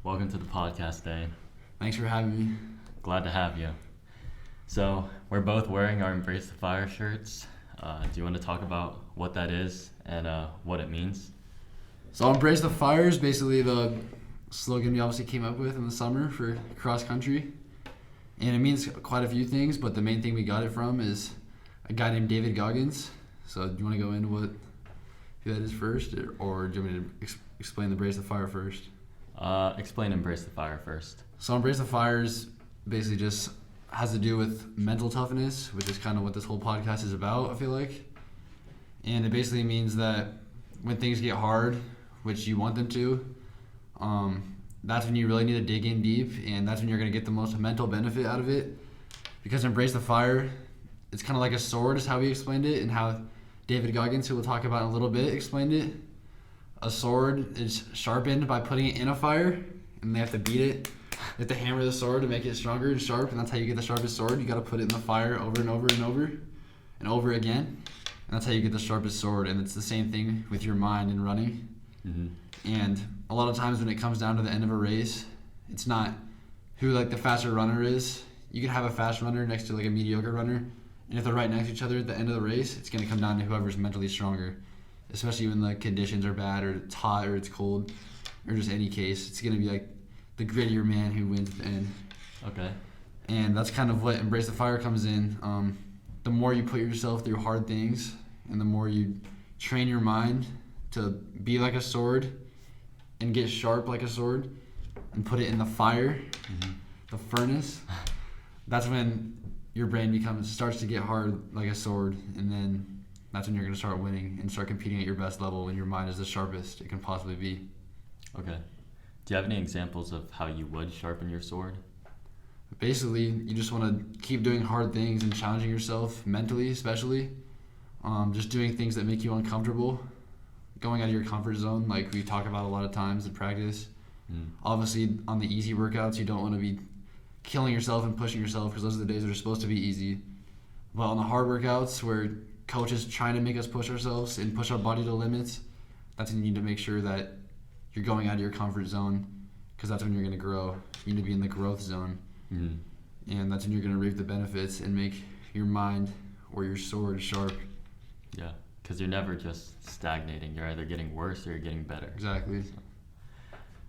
Welcome to the podcast, Dane. Thanks for having me. Glad to have you. So, we're both wearing our Embrace the Fire shirts. Do you want to talk about what that is and what it means? So Embrace the Fire is basically the slogan we obviously came up with in the summer for cross country. And it means quite a few things, but the main thing we got it from is a guy named David Goggins. So do you want to go into who that is first, or do you want me to explain the Embrace the Fire first? Explain Embrace the Fire first. So Embrace the Fire is basically just has to do with mental toughness, which is kind of what this whole podcast is about, I feel like. And it basically means that when things get hard, which you want them to, that's when you really need to dig in deep, and that's when you're going to get the most mental benefit out of it. Because Embrace the Fire, it's kind of like a sword is how we explained it, and how David Goggins, who we'll talk about in a little bit, explained it. A sword is sharpened by putting it in a fire, and they have to beat it. They have to hammer the sword to make it stronger and sharp, and that's how you get the sharpest sword. You got to put it in the fire over and over and over and over again, and that's how you get the sharpest sword. And it's the same thing with your mind and running. Mm-hmm. And a lot of times when it comes down to the end of a race, it's not who like the faster runner is. You can have a fast runner next to like a mediocre runner, and if they're right next to each other at the end of the race, it's going to come down to whoever's mentally stronger. Especially when the conditions are bad, or it's hot, or it's cold, or just any case. It's going to be like the grittier man who wins at the end. Okay. And that's kind of what Embrace the Fire comes in. The more you put yourself through hard things, and the more you train your mind to be like a sword and get sharp like a sword and put it in the fire, the furnace, that's when your brain starts to get hard like a sword, and then that's when you're going to start winning and start competing at your best level when your mind is the sharpest it can possibly be. Okay. Do you have any examples of how you would sharpen your sword? Basically, you just want to keep doing hard things and challenging yourself mentally, especially. Just doing things that make you uncomfortable. Going out of your comfort zone, like we talk about a lot of times in practice. Obviously, on the easy workouts, you don't want to be killing yourself and pushing yourself, because those are the days that are supposed to be easy. But on the hard workouts where coach is trying to make us push ourselves and push our body to limits, that's when you need to make sure that you're going out of your comfort zone, because that's when you're going to grow. You need to be in the growth zone. And that's when you're going to reap the benefits and make your mind or your sword sharp. Yeah, because you're never just stagnating. You're either getting worse or you're getting better. Exactly.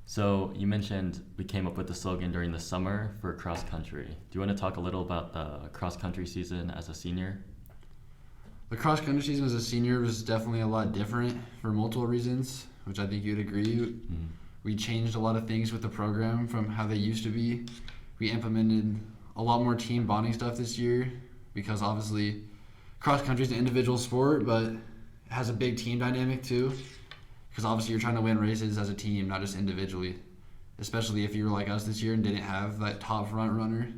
So you mentioned we came up with the slogan during the summer for cross country. Do you want to talk a little about the cross country season as a senior? The cross country season as a senior was definitely a lot different for multiple reasons, which I think you'd agree. We changed a lot of things with the program from how they used to be. We implemented a lot more team bonding stuff this year, because obviously cross country is an individual sport, but it has a big team dynamic too, because obviously you're trying to win races as a team, not just individually. Especially if you were like us this year and didn't have that top front runner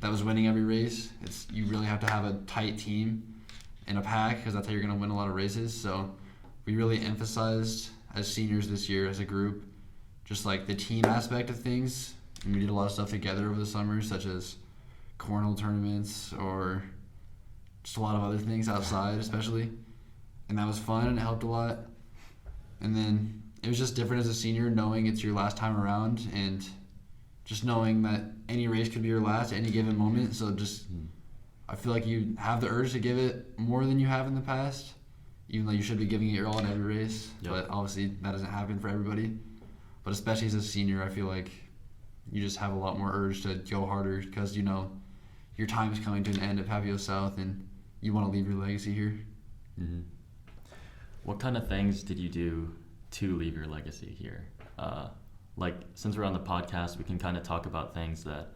that was winning every race. You really have to have a tight team in a pack, because that's how you're going to win a lot of races. So we really emphasized as seniors this year as a group just like the team aspect of things, and we did a lot of stuff together over the summer, such as cornhole tournaments or just a lot of other things outside especially, and that was fun and it helped a lot. And then it was just different as a senior, knowing it's your last time around and just knowing that any race could be your last at any given moment. So just I feel like you have the urge to give it more than you have in the past, even though you should be giving it your all in every race. Yep. But obviously that doesn't happen for everybody. But especially as a senior, I feel like you just have a lot more urge to go harder, because you know your time is coming to an end at Papio South and you want to leave your legacy here. What kind of things did you do to leave your legacy here? Like, since we're on the podcast, we can kind of talk about things that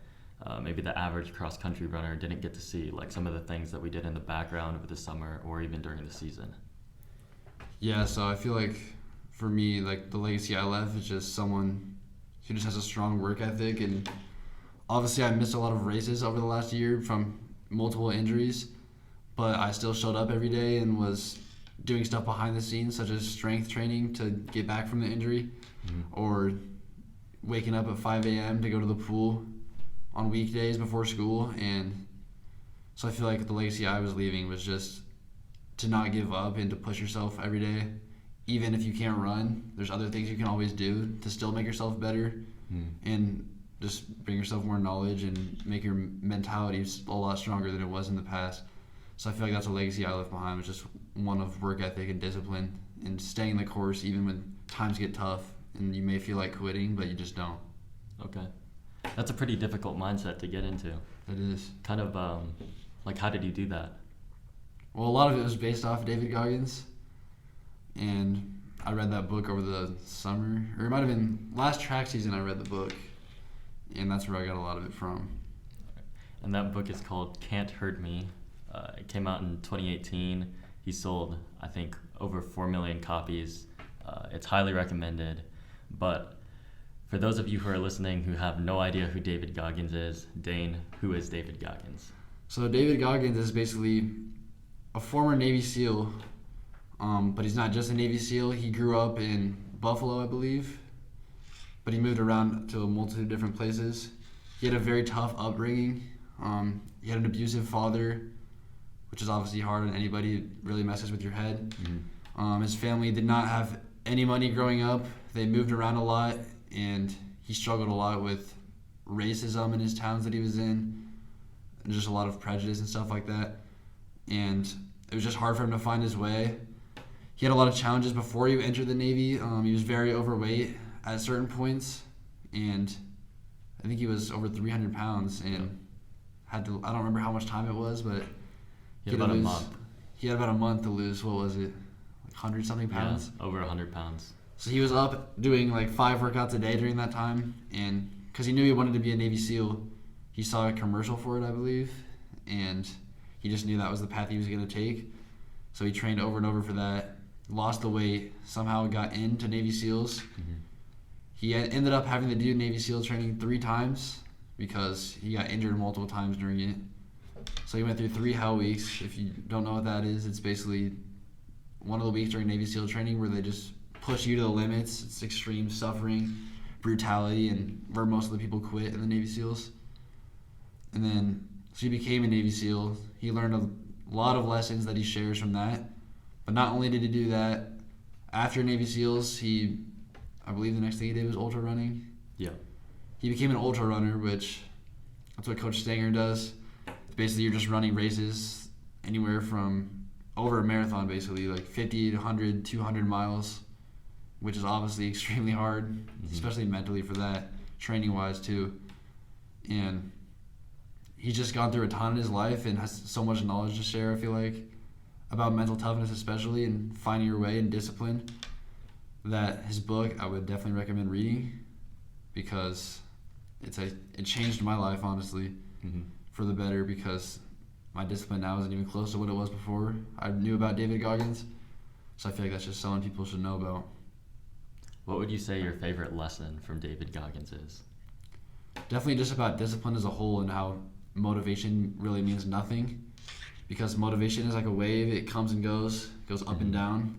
maybe the average cross-country runner didn't get to see, like some of the things that we did in the background over the summer or even during the season. Yeah, so I feel like for me, like the legacy I left is just someone who just has a strong work ethic. And obviously I missed a lot of races over the last year from multiple injuries, but I still showed up every day and was doing stuff behind the scenes, such as strength training to get back from the injury, or waking up at 5 a.m. to go to the pool on weekdays before school. And so I feel like the legacy I was leaving was just to not give up and to push yourself every day. Even if you can't run, there's other things you can always do to still make yourself better. and just bring yourself more knowledge and make your mentality a lot stronger than it was in the past. So I feel like that's a legacy I left behind, was just one of work ethic and discipline and staying the course even when times get tough and you may feel like quitting, but you just don't. Okay. That's a pretty difficult mindset to get into. It is. Kind of, like, how did you do that? Well, a lot of it was based off David Goggins, and I read that book over the summer, or it might have been last track season I read the book, and that's where I got a lot of it from. And that book is called Can't Hurt Me. It came out in 2018. He sold, I think, over 4 million copies. It's highly recommended. But for those of you who are listening who have no idea who David Goggins is, Dane, who is David Goggins? So David Goggins is basically a former Navy SEAL, but he's not just a Navy SEAL. He grew up in Buffalo, I believe, but he moved around to a multitude of different places. He had a very tough upbringing. He had an abusive father, which is obviously hard on anybody. It really messes with your head. His family did not have any money growing up. They moved around a lot, and he struggled a lot with racism in his towns that he was in, and just a lot of prejudice and stuff like that. And it was just hard for him to find his way. He had a lot of challenges before he entered the Navy. He was very overweight at certain points, and I think he was over 300 pounds and had to, I don't remember how much time it was, but He had about a month. He had about a month to lose, what was it, like 100-something pounds? Yeah, over 100 pounds. So he was up doing like 5 workouts a day during that time, and because he knew he wanted to be a Navy SEAL, he saw a commercial for it, I believe, and he just knew that was the path he was going to take. So he trained over and over for that, lost the weight, somehow got into Navy SEALs. He ended up having to do Navy SEAL training 3 times because he got injured multiple times during it. So he went through 3 hell weeks. If you don't know what that is, it's basically one of the weeks during Navy SEAL training where they just push you to the limits. It's extreme suffering, brutality, and where most of the people quit in the Navy SEALs. And then, so he became a Navy SEAL. He learned a lot of lessons that he shares from that. But not only did he do that, after Navy SEALs, I believe the next thing he did was ultra running. Yeah. He became an ultra runner, which that's what Coach Stanger does. Basically, you're just running races anywhere from over a marathon, basically, like 50 to 100, 200 miles, which is obviously extremely hard, especially mentally for that, training-wise too. And he's just gone through a ton in his life and has so much knowledge to share, I feel like, about mental toughness especially and finding your way and discipline, that his book I would definitely recommend reading because it changed my life, honestly, for the better, because my discipline now isn't even close to what it was before I knew about David Goggins. So I feel like that's just something people should know about. What would you say your favorite lesson from David Goggins is? Definitely just about discipline as a whole and how motivation really means nothing, because motivation is like a wave. It comes and goes up and down,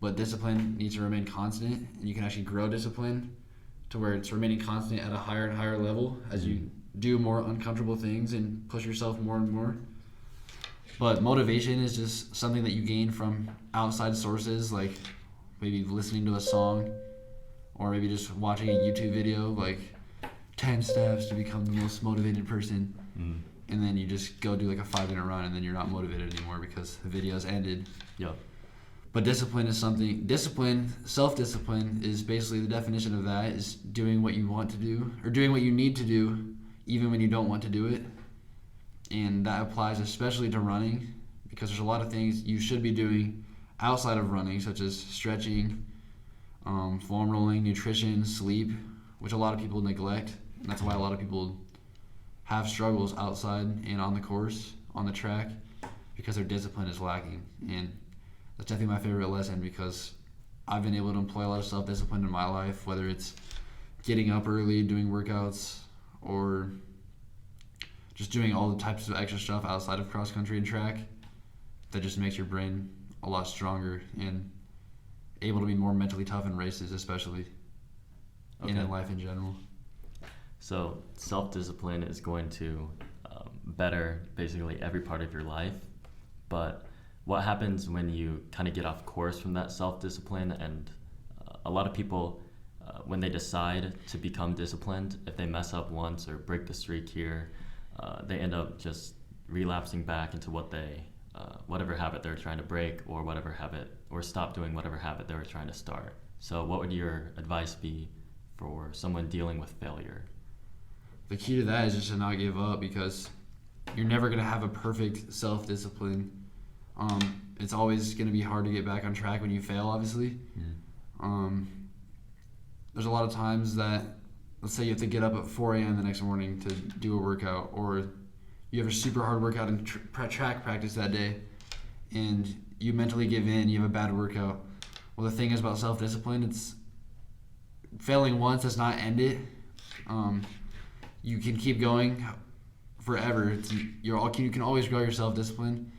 but discipline needs to remain constant, and you can actually grow discipline to where it's remaining constant at a higher and higher level as you do more uncomfortable things and push yourself more and more. But motivation is just something that you gain from outside sources, like maybe listening to a song or maybe just watching a YouTube video, like 10 steps to become the most motivated person. And then you just go do like a 5-minute run and then you're not motivated anymore because the video's ended. Yep. But discipline is something, self-discipline is basically the definition of that, is doing what you want to do or doing what you need to do even when you don't want to do it. And that applies especially to running, because there's a lot of things you should be doing outside of running, such as stretching, foam rolling, nutrition, sleep, which a lot of people neglect. And that's why a lot of people have struggles outside and on the course, on the track, because their discipline is lacking. And that's definitely my favorite lesson, because I've been able to employ a lot of self-discipline in my life, whether it's getting up early, doing workouts, or just doing all the types of extra stuff outside of cross country and track that just makes your brain a lot stronger and able to be more mentally tough in races, especially, and in life in general. So self-discipline is going to better basically every part of your life, but what happens when you kind of get off course from that self-discipline? And a lot of people when they decide to become disciplined, if they mess up once or break the streak here, they end up just relapsing back into whatever habit they're trying to break, or whatever habit, or stop doing whatever habit they were trying to start. So what would your advice be for someone dealing with failure? The key to that is just to not give up, because you're never going to have a perfect self-discipline. It's always going to be hard to get back on track when you fail, obviously. There's a lot of times that, let's say you have to get up at 4 a.m. the next morning to do a workout, or you have a super hard workout in track practice that day, and you mentally give in, you have a bad workout. Well, the thing is about self-discipline, it's failing once does not end it. You can keep going forever. You can always grow your self-discipline.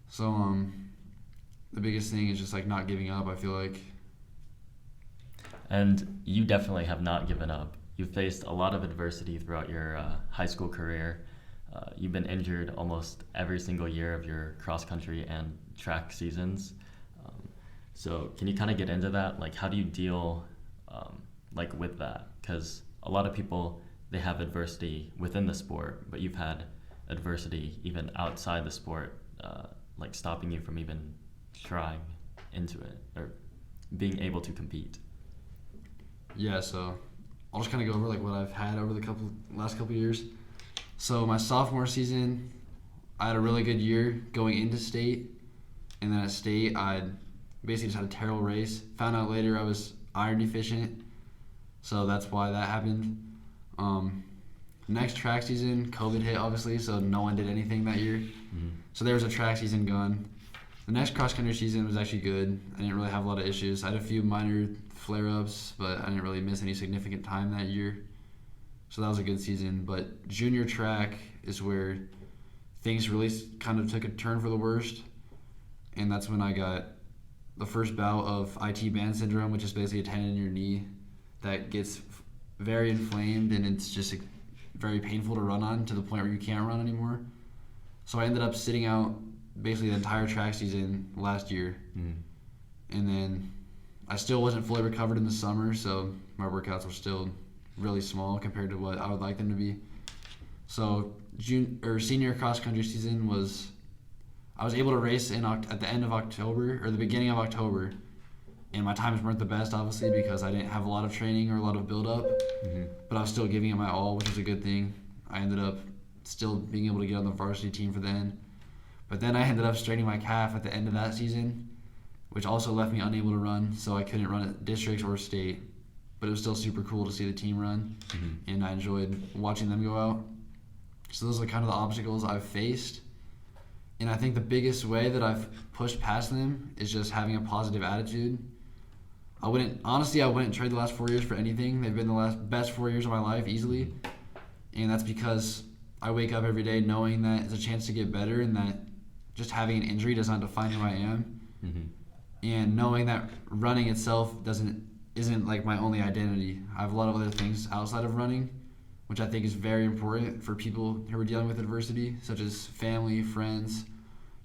So the biggest thing is just like not giving up, I feel like. And you definitely have not given up. You've faced a lot of adversity throughout your high school career. You've been injured almost every single year of your cross-country and track seasons. So can you kind of get into that? Like, how do you deal with that? Because a lot of people, they have adversity within the sport, but you've had adversity even outside the sport, stopping you from even trying into it or being able to compete. Yeah, so I'll just kind of go over what I've had over the last couple years. So my sophomore season, I had a really good year going into state, and then at state I basically just had a terrible race. Found out later I was iron deficient, so that's why that happened. Next track season, COVID hit obviously, so no one did anything that year. So there was a track season gone. The next cross-country season was actually good. I didn't really have a lot of issues. I had a few minor flare-ups, but I didn't really miss any significant time that year. So that was a good season. But junior track is where things really kind of took a turn for the worst. And that's when I got the first bout of IT band syndrome, which is basically a tendon in your knee that gets very inflamed, and it's just very painful to run on, to the point where you can't run anymore. So I ended up sitting out basically the entire track season last year. And then I still wasn't fully recovered in the summer, so my workouts were still really small compared to what I would like them to be. So senior cross-country season I was able to race at the end of October, or the beginning of October, and my times weren't the best, obviously, because I didn't have a lot of training or a lot of build-up, but I was still giving it my all, which was a good thing. I ended up still being able to get on the varsity team for then. But then I ended up straining my calf at the end of that season, which also left me unable to run, so I couldn't run at districts or state. But it was still super cool to see the team run, and I enjoyed watching them go out. So those are kind of the obstacles I've faced. And I think the biggest way that I've pushed past them is just having a positive attitude. I wouldn't trade the last 4 years for anything. They've been the best 4 years of my life, easily. And that's because I wake up every day knowing that it's a chance to get better, and that just having an injury does not define who I am. And knowing that running itself isn't like my only identity. I have a lot of other things outside of running, which I think is very important for people who are dealing with adversity, such as family, friends.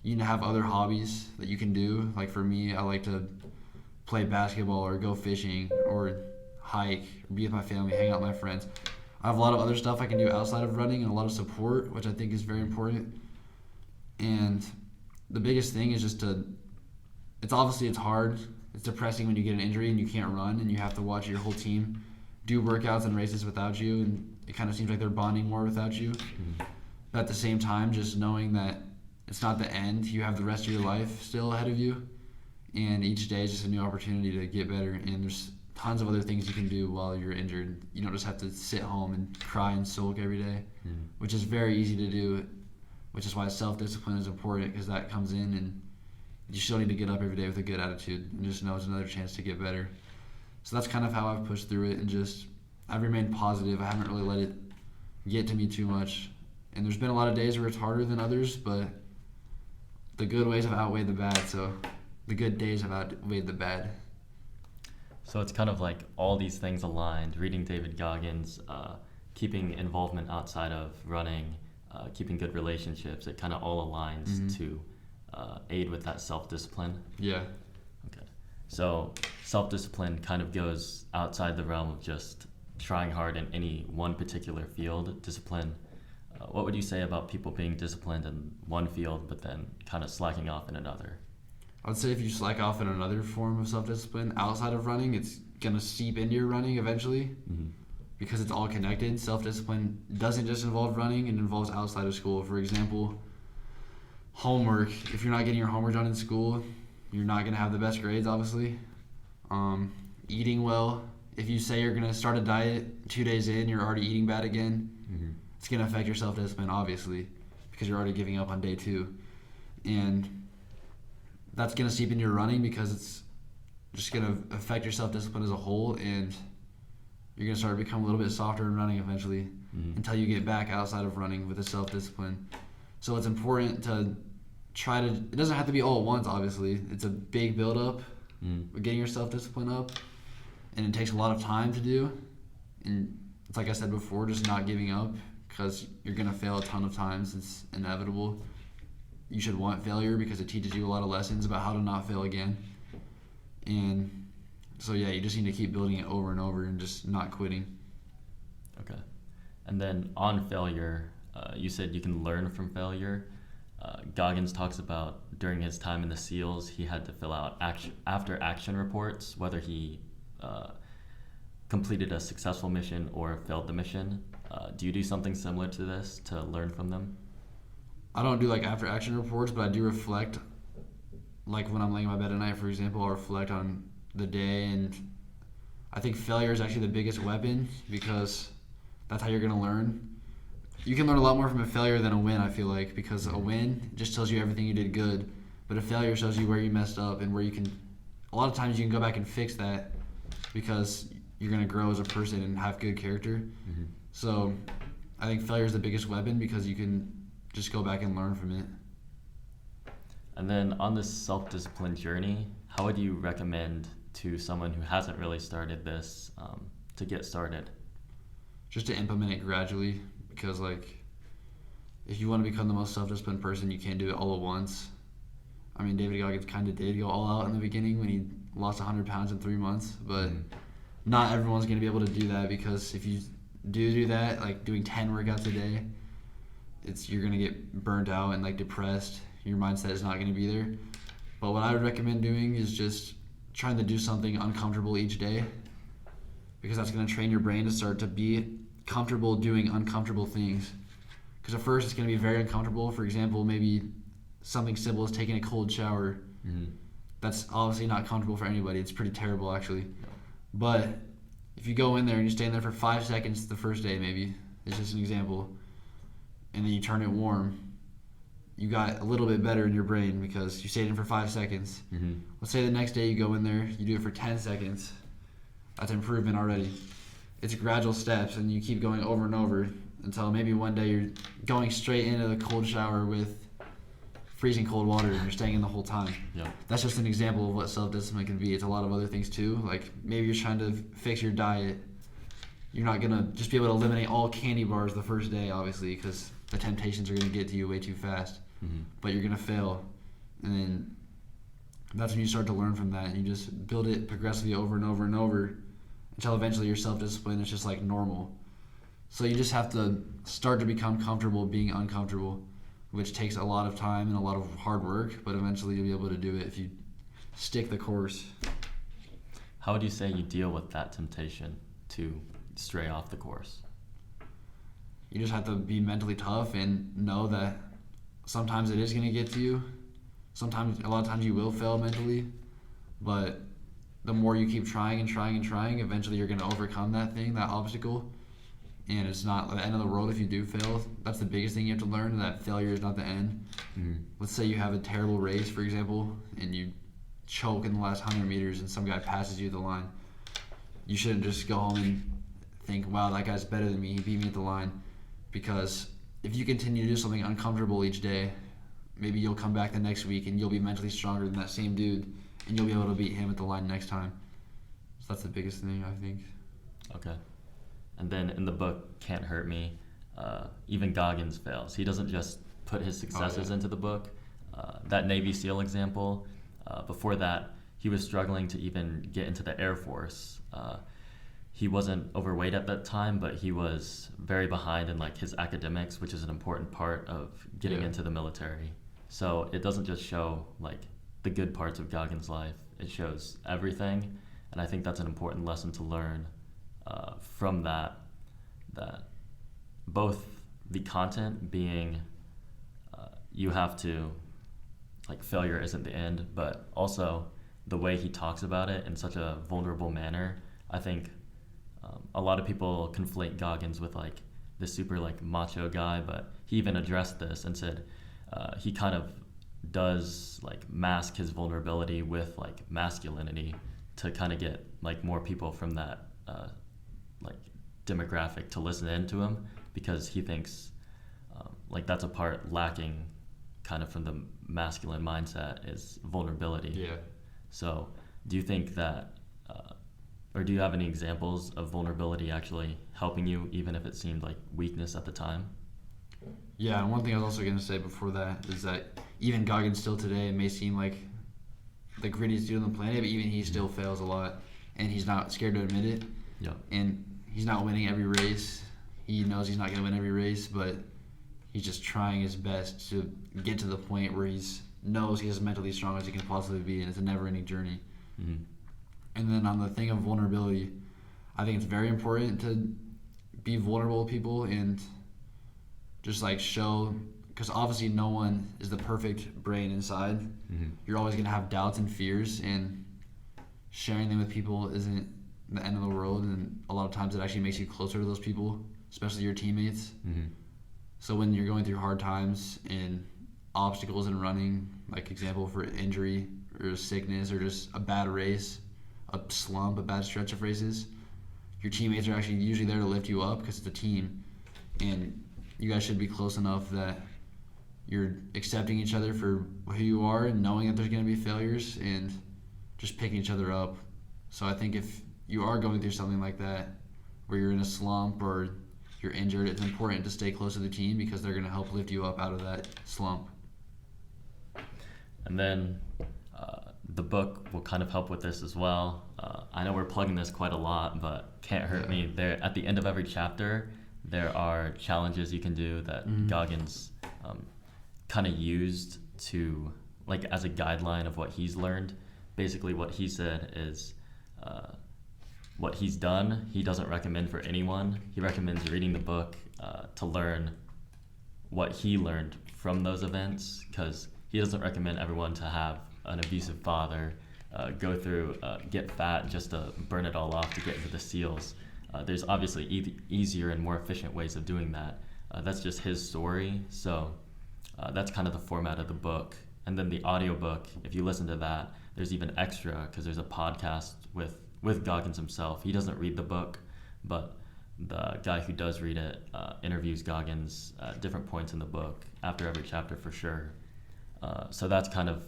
You need to have other hobbies that you can do. Like for me, I like to play basketball or go fishing or hike or be with my family, hang out with my friends. I have a lot of other stuff I can do outside of running, and a lot of support, which I think is very important. And the biggest thing is just it's hard. It's depressing when you get an injury and you can't run, and you have to watch your whole team do workouts and races without you, and it kind of seems like they're bonding more without you. But at the same time, just knowing that it's not the end, you have the rest of your life still ahead of you, and each day is just a new opportunity to get better, and there's tons of other things you can do while you're injured. You don't just have to sit home and cry and sulk every day, which is very easy to do, which is why self-discipline is important, because that comes in, and you still need to get up every day with a good attitude and just know it's another chance to get better. So that's kind of how I've pushed through it, and just I've remained positive. I haven't really let it get to me too much. And there's been a lot of days where it's harder than others, but the good ways have outweighed the bad, so the good days have outweighed the bad. So it's kind of like all these things aligned, reading David Goggins, keeping involvement outside of running, keeping good relationships. It kind of all aligns to aid with that self-discipline. Yeah. Okay. So self-discipline kind of goes outside the realm of just trying hard in any one particular field. Discipline, what would you say about people being disciplined in one field but then kind of slacking off in another? I would say if you slack off in another form of self-discipline outside of running, it's going to seep into your running eventually because it's all connected. Self-discipline doesn't just involve running, it involves outside of school. For example, homework. If you're not getting your homework done in school, you're not going to have the best grades, obviously. Eating well. If you say you're going to start a diet 2 days in, you're already eating bad again, it's going to affect your self-discipline, obviously, because you're already giving up on day 2. And that's going to seep into your running because it's just going to affect your self-discipline as a whole, and you're going to start to become a little bit softer in running eventually until you get back outside of running with the self-discipline. So it's important to try to, it doesn't have to be all at once, obviously. It's a big build-up, getting your self-discipline up, and it takes a lot of time to do. And it's like I said before, just not giving up because you're going to fail a ton of times. It's inevitable. You should want failure because it teaches you a lot of lessons about how to not fail again. And so, yeah, you just need to keep building it over and over and just not quitting. Okay. And then on failure, you said you can learn from failure. Goggins talks about during his time in the SEALs, he had to fill out after action reports, whether he completed a successful mission or failed the mission. Do you do something similar to this to learn from them? I don't do like after action reports, but I do reflect. Like when I'm laying in my bed at night, for example, I'll reflect on the day, and I think failure is actually the biggest weapon because that's how you're going to learn. You can learn a lot more from a failure than a win, I feel like, because a win just tells you everything you did good, but a failure shows you where you messed up and where you can, a lot of times you can go back and fix that because you're going to grow as a person and have good character. So I think failure is the biggest weapon because you can just go back and learn from it. And then on this self-discipline journey, how would you recommend to someone who hasn't really started this to get started? Just to implement it gradually, because like if you want to become the most self-disciplined person, you can't do it all at once. I mean, David Goggins kind of did go all out in the beginning when he lost 100 pounds in 3 months, but not everyone's going to be able to do that because if you do that, like doing 10 workouts a day, you're going to get burnt out and like depressed. Your mindset is not going to be there. But what I would recommend doing is just trying to do something uncomfortable each day because that's going to train your brain to start to be comfortable doing uncomfortable things. Because at first it's going to be very uncomfortable. For example, maybe something simple as taking a cold shower. That's obviously not comfortable for anybody. It's pretty terrible, actually. But if you go in there and you stay in there for 5 seconds the first day, maybe, it's just an example, and then you turn it warm, you got a little bit better in your brain because you stayed in for 5 seconds. Let's say the next day you go in there, you do it for 10 seconds. That's improvement already. It's gradual steps, and you keep going over and over until maybe one day you're going straight into the cold shower with freezing cold water and you're staying in the whole time. That's just an example of what self-discipline can be. It's a lot of other things too. Like maybe you're trying to fix your diet. You're not going to just be able to eliminate all candy bars the first day, obviously, because the temptations are going to get to you way too fast. But you're going to fail. And then that's when you start to learn from that. And you just build it progressively over and over and over until eventually your self-discipline is just like normal. So you just have to start to become comfortable being uncomfortable, which takes a lot of time and a lot of hard work, but eventually you'll be able to do it if you stick the course. How would you say you deal with that temptation to stray off the course? You just have to be mentally tough and know that sometimes it is going to get to you. A lot of times you will fail mentally, but the more you keep trying and trying and trying, eventually you're going to overcome that obstacle. And it's not the end of the world if you do fail. That's the biggest thing you have to learn, that failure is not the end. Let's say you have a terrible race, for example, and you choke in the last 100 meters and some guy passes you at the line. You shouldn't just go home and think, wow, that guy's better than me, he beat me at the line. Because if you continue to do something uncomfortable each day, maybe you'll come back the next week and you'll be mentally stronger than that same dude, and you'll be able to beat him at the line next time. So that's the biggest thing, I think. Okay. And then in the book, Can't Hurt Me, even Goggins fails. He doesn't just put his successes into the book. That Navy SEAL example, before that, he he was struggling to even get into the Air Force. He wasn't overweight at that time, but he was very behind in like his academics, which is an important part of getting into the military. So it doesn't just show like the good parts of Goggins' life, it shows everything. And I think that's an important lesson to learn from that both the content being you have to, like, failure isn't the end, but also the way he talks about it in such a vulnerable manner. I think a lot of people conflate Goggins with like this super like macho guy, but he even addressed this and said he kind of does like mask his vulnerability with like masculinity to kind of get like more people from that like demographic to listen in to him, because he thinks like that's a part lacking kind of from the masculine mindset is vulnerability. Yeah. So do you think that or do you have any examples of vulnerability actually helping you, even if it seemed like weakness at the time? Yeah, and one thing I was also going to say before that is that even Goggins still today, it may seem like the grittiest dude on the planet, but even he still fails a lot, and he's not scared to admit it. Yeah. And he's not winning every race. He knows he's not going to win every race, but he's just trying his best to get to the point where knows he's as mentally strong as he can possibly be, and it's a never-ending journey. Mm-hmm. And then on the thing of vulnerability, I think it's very important to be vulnerable with people and just like show, because obviously no one is the perfect brain inside. Mm-hmm. You're always going to have doubts and fears, and sharing them with people isn't the end of the world, and a lot of times it actually makes you closer to those people, especially your teammates. Mm-hmm. So when you're going through hard times and obstacles in running, like example for injury or sickness or just a bad race, a slump, a bad stretch of races, your teammates are actually usually there to lift you up because it's a team, and you guys should be close enough that you're accepting each other for who you are and knowing that there's going to be failures and just picking each other up. So I think if you are going through something like that where you're in a slump or you're injured, it's important to stay close to the team because they're going to help lift you up out of that slump. And then the book will kind of help with this as well. I know we're plugging this quite a lot, but can't hurt me. There, at the end of every chapter, there are challenges you can do that Goggins kind of used to, like, as a guideline of what he's learned. Basically, what he said is what he's done, he doesn't recommend for anyone. He recommends reading the book to learn what he learned from those events, because he doesn't recommend everyone to have an abusive father, go through, get fat just to burn it all off to get into the SEALs. There's obviously easier and more efficient ways of doing that. That's just his story, so that's kind of the format of the book. And then the audiobook, if you listen to that, there's even extra, because there's a podcast with Goggins himself. He doesn't read the book, but the guy who does read it interviews Goggins at different points in the book, after every chapter for sure. So that's kind of,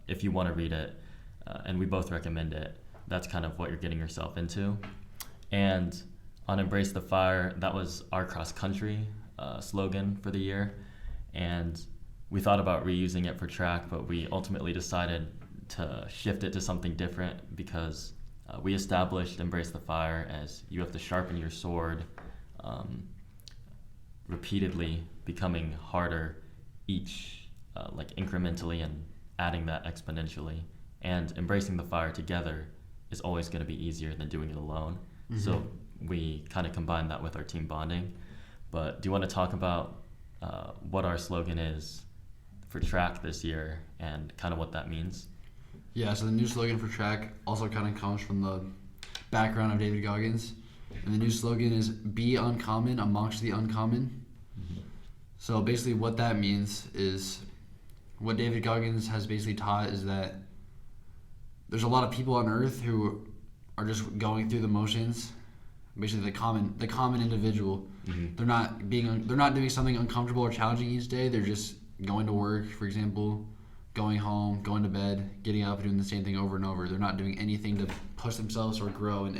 if you want to read it, and we both recommend it, that's kind of what you're getting yourself into. And on Embrace the Fire, that was our cross-country slogan for the year. And we thought about reusing it for track, but we ultimately decided to shift it to something different, because we established Embrace the Fire as you have to sharpen your sword repeatedly, becoming harder each, like incrementally, and adding that exponentially. And embracing the fire together is always going to be easier than doing it alone. Mm-hmm. So we kind of combine that with our team bonding. But do you want to talk about what our slogan is for track this year and kind of what that means? Yeah, so the new slogan for track also kind of comes from the background of David Goggins. And the new slogan is "Be uncommon amongst the uncommon." Mm-hmm. So basically what that means is, what David Goggins has basically taught is that there's a lot of people on Earth who are just going through the motions. Basically, the common individual. Mm-hmm. They're not doing something uncomfortable or challenging each day. They're just going to work, for example, going home, going to bed, getting up, and doing the same thing over and over. They're not doing anything to push themselves or grow in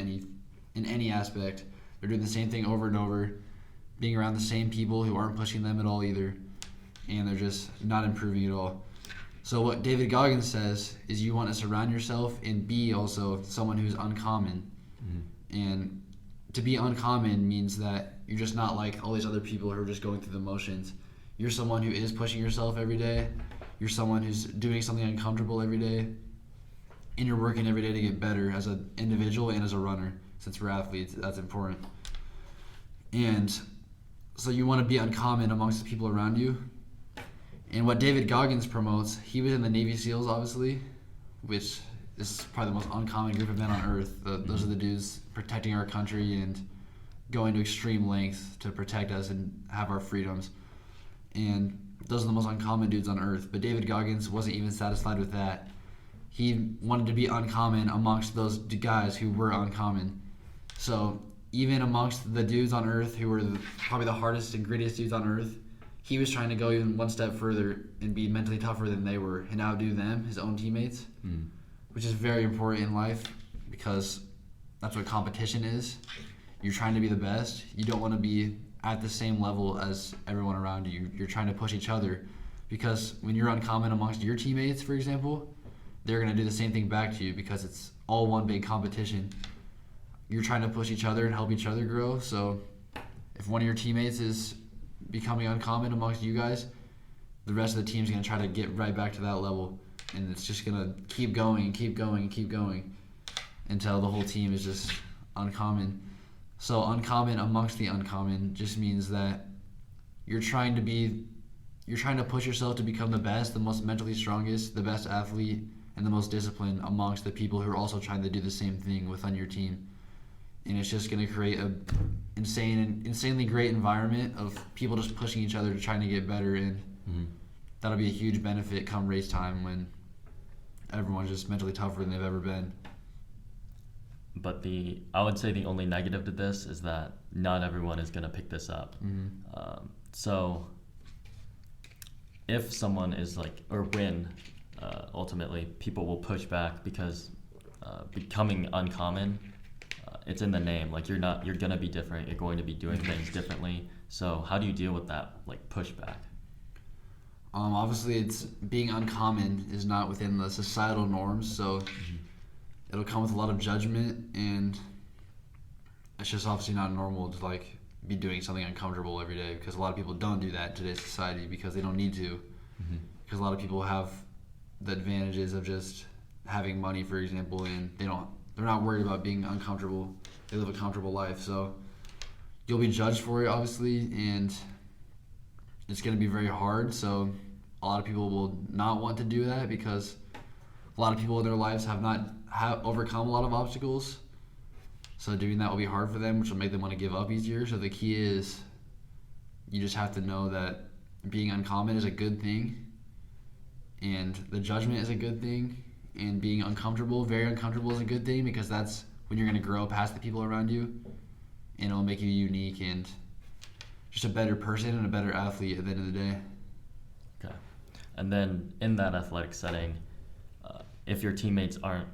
any aspect. They're doing the same thing over and over, being around the same people who aren't pushing them at all either, and they're just not improving at all. So what David Goggins says is you want to surround yourself and be also someone who's uncommon. And to be uncommon means that you're just not like all these other people who are just going through the motions. You're someone who is pushing yourself every day. You're someone who's doing something uncomfortable every day. And you're working every day to get better as an individual and as a runner. Since we're athletes, that's important. And so you want to be uncommon amongst the people around you. And what David Goggins promotes, he was in the Navy SEALs, obviously, which is probably the most uncommon group of men on earth. Those are the dudes protecting our country and going to extreme lengths to protect us and have our freedoms. And those are the most uncommon dudes on earth. But David Goggins wasn't even satisfied with that. He wanted to be uncommon amongst those guys who were uncommon. So even amongst the dudes on earth who were probably the hardest and grittiest dudes on earth, he was trying to go even one step further and be mentally tougher than they were and outdo them, his own teammates, which is very important in life because that's what competition is. You're trying to be the best. You don't want to be at the same level as everyone around you. You're trying to push each other because when you're uncommon amongst your teammates, for example, they're going to do the same thing back to you because it's all one big competition. You're trying to push each other and help each other grow. So if one of your teammates is becoming uncommon amongst you guys, the rest of the team's going to try to get right back to that level. And it's just going to keep going and keep going and keep going until the whole team is just uncommon. So uncommon amongst the uncommon just means that you're trying to push yourself to become the best, the most mentally strongest, the best athlete, and the most disciplined amongst the people who are also trying to do the same thing within your team. And it's just going to create an insanely great environment of people just pushing each other to trying to get better, and that'll be a huge benefit come race time when everyone's just mentally tougher than they've ever been. But I would say the only negative to this is that not everyone is going to pick this up. So if someone is ultimately people will push back because becoming uncommon, it's in the name. Like you're going to be different. You're going to be doing things differently. So how do you deal with that pushback? Obviously, it's being uncommon is not within the societal norms, so it'll come with a lot of judgment, and it's just obviously not normal to be doing something uncomfortable every day because a lot of people don't do that in today's society because they don't need to. Because a lot of people have the advantages of just having money, for example, and they're not worried about being uncomfortable. They live a comfortable life, so you'll be judged for it, obviously, and it's going to be very hard. So a lot of people will not want to do that because a lot of people in their lives have overcome a lot of obstacles. So doing that will be hard for them, which will make them want to give up easier. So the key is you just have to know that being uncommon is a good thing, and the judgment is a good thing, and being uncomfortable, very uncomfortable, is a good thing because that's when you're going to grow past the people around you, and it'll make you unique and just a better person and a better athlete at the end of the day. Okay. And then in that athletic setting, if your teammates aren't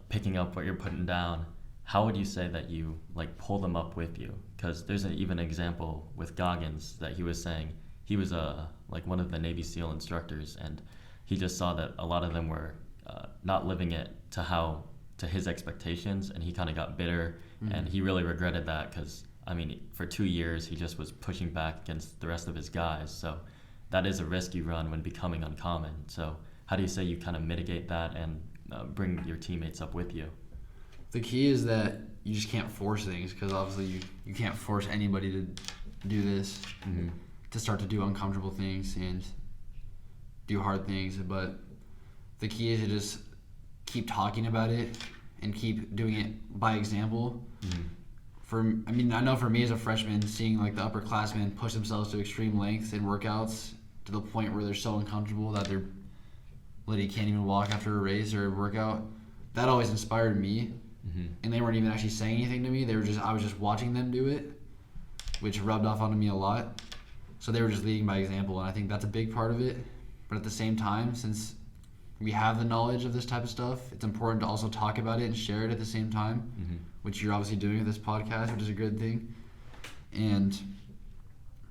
picking up what you're putting down, how would you say that you pull them up with you? Because there's even an example with Goggins that he was saying he was one of the Navy SEAL instructors, and he just saw that a lot of them were not living it to his expectations, and he kind of got bitter, and he really regretted that because for 2 years he just was pushing back against the rest of his guys. So that is a risk you run when becoming uncommon. So how do you say you kind of mitigate that and bring your teammates up with you? The key is that you just can't force things because obviously you can't force anybody to do this, to start to do uncomfortable things and do hard things. But the key is to just keep talking about it and keep doing it by example. I know for me as a freshman, seeing the upperclassmen push themselves to extreme lengths in workouts to the point where they're so uncomfortable that they're literally can't even walk after a race or a workout, that always inspired me. And they weren't even actually saying anything to me. I was just watching them do it, which rubbed off onto me a lot. So they were just leading by example, and I think that's a big part of it. But at the same time, since we have the knowledge of this type of stuff, it's important to also talk about it and share it at the same time, which you're obviously doing with this podcast, which is a good thing. And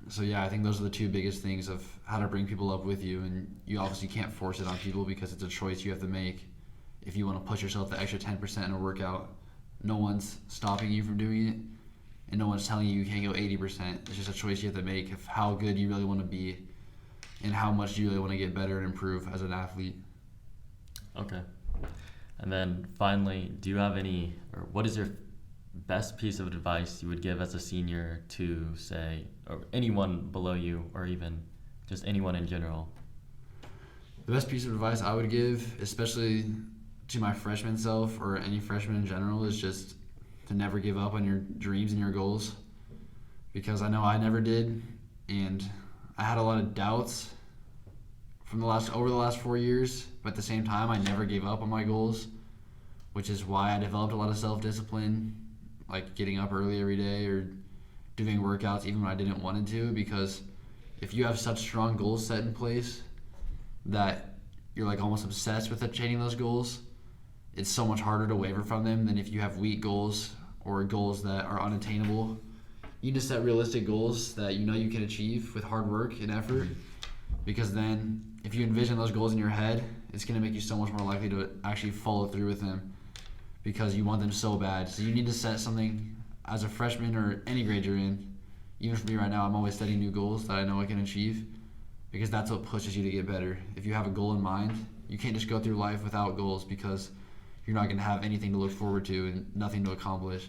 So yeah, I think those are the two biggest things of how to bring people up with you, and you obviously can't force it on people because it's a choice you have to make. If you want to push yourself the extra 10% in a workout, no one's stopping you from doing it, and no one's telling you can't go 80%. It's just a choice you have to make of how good you really want to be and how much you really want to get better and improve as an athlete. Okay. And then finally, do you have any, or what is your best piece of advice you would give as a senior to, say, or anyone below you, or even just anyone in general? The best piece of advice I would give, especially to my freshman self or any freshman in general, is just to never give up on your dreams and your goals, because I know I never did, and I had a lot of doubts over the last 4 years, but at the same time I never gave up on my goals, which is why I developed a lot of self-discipline, like getting up early every day or doing workouts even when I didn't want to, because if you have such strong goals set in place that you're like almost obsessed with attaining those goals, it's so much harder to waver from them than if you have weak goals or goals that are unattainable. You need to set realistic goals that you know you can achieve with hard work and effort, because then if you envision those goals in your head, it's going to make you so much more likely to actually follow through with them because you want them so bad. So you need to set something as a freshman or any grade you're in. Even for me right now, I'm always setting new goals that I know I can achieve, because that's what pushes you to get better. If you have a goal in mind, you can't just go through life without goals, because you're not going to have anything to look forward to and nothing to accomplish.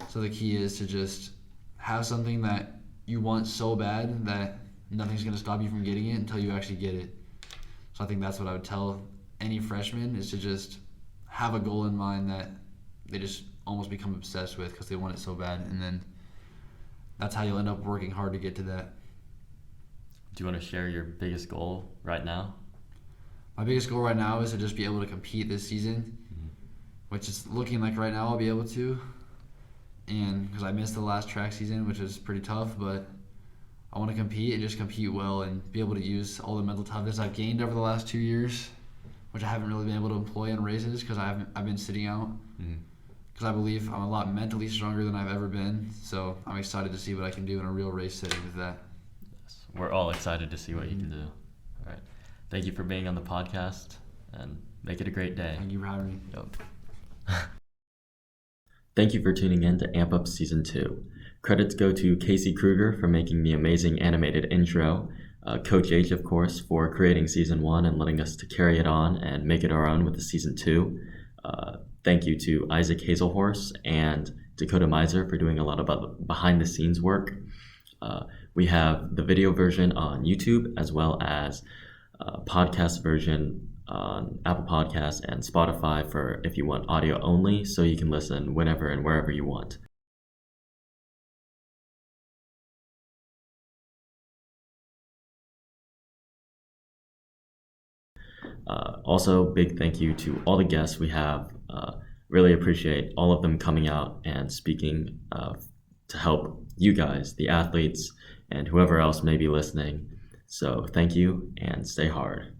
So the key is to just have something that you want so bad that nothing's going to stop you from getting it until you actually get it. So I think that's what I would tell any freshman, is to just have a goal in mind that they just almost become obsessed with because they want it so bad, and then that's how you'll end up working hard to get to that. Do you want to share your biggest goal right now? My biggest goal right now is to just be able to compete this season, which is looking like right now I'll be able to. And because I missed the last track season, which was pretty tough, but I want to compete and just compete well and be able to use all the mental toughness I've gained over the last 2 years, which I haven't really been able to employ in races because I've been sitting out. Because I believe I'm a lot mentally stronger than I've ever been. So I'm excited to see what I can do in a real race setting with that. Yes, we're all excited to see what you can do. All right. Thank you for being on the podcast, and make it a great day. Thank you for having me. Yep. Thank you for tuning in to Amp Up Season 2. Credits go to Casey Kruger for making the amazing animated intro, Coach H, of course, for creating Season 1 and letting us to carry it on and make it our own with the Season 2. Thank you to Isaac Hazelhorse and Dakota Miser for doing a lot of behind-the-scenes work. We have the video version on YouTube, as well as a podcast version on Apple Podcasts and Spotify for if you want audio only, so you can listen whenever and wherever you want. Also, big thank you to all the guests we have. Really appreciate all of them coming out and speaking to help you guys, the athletes, and whoever else may be listening. So thank you, and stay hard.